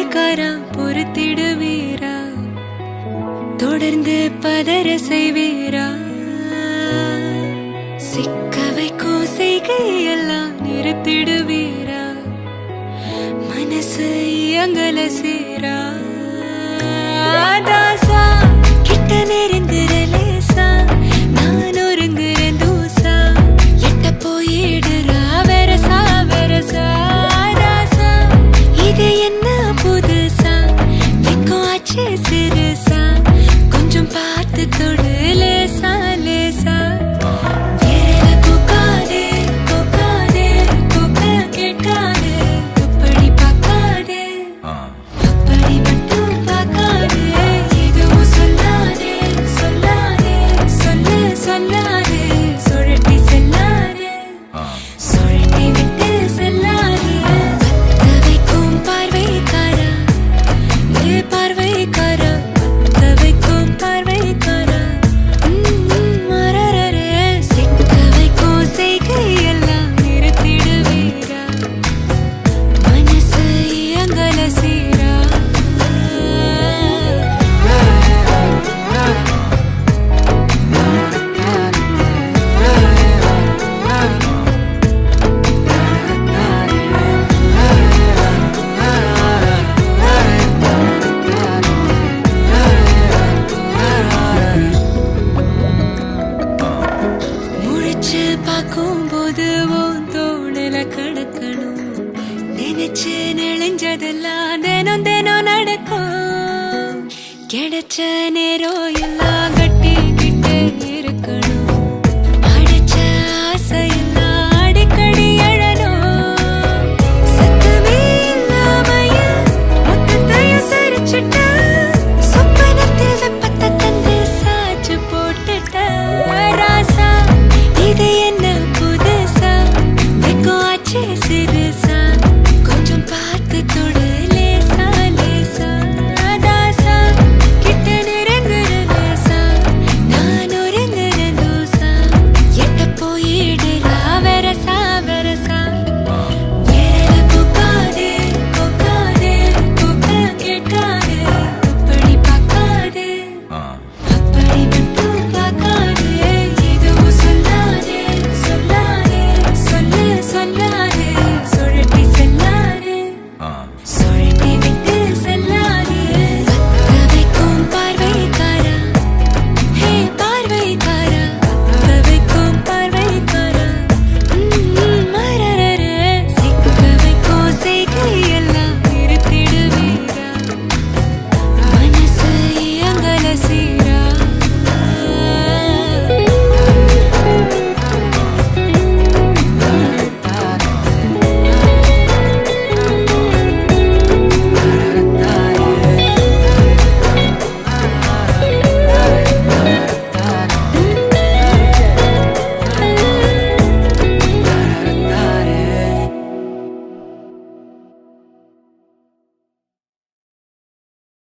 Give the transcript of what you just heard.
பார்வைக்காரா பொறுத்திடுவீரா தொடர்ந்து பதற செய்வீரா சிக்க வைக்கும் செய்கையெல்லாம் நிறுத்திடுவீரா மனசு இயங்கல சீரா தாசா கிட்ட நெருங்குறலேசா நான் ஒருங்குறேன் தூசா எட்ட போயிடுறா வெரசா வெரசா தாசா இது என்ன புதுசா வெக்கம் ஆச்சு சிறுசா கொஞ்சம் பார்த்து தொடு லேசா லேசா வேற கூக்காதே கூக்காதே கூக்க கேட்காதே அப்படி பார்க்காதே அப்படி மட்டும் பார்க்காதே எதுவும் சொல்லாதே சொல்லாதே சொல்லு சொல்லாதே சுழட்டி செல்லாதே சுழட்டி விட்டு செல்லாதே பத்த வைக்கும் பார்வைக்காரா ஏ பார்வைக்காரா பத்த வைக்கும் பார்வைக்காரா மரரரே சிக்க வைக்கும் செய்கையெல்லாம் நிறுத்திடுவீரா மனசு இயங்கல சீரா முழிச்சு பார்க்கும்போது உன் தோணல கடக்கணும் நினைச்சு நெளிஞ்சதெல்லாம் தினம் தினம் நடக்கும் கிடைச்ச நேரம் எல்லாம் கட்டிக்கிட்டு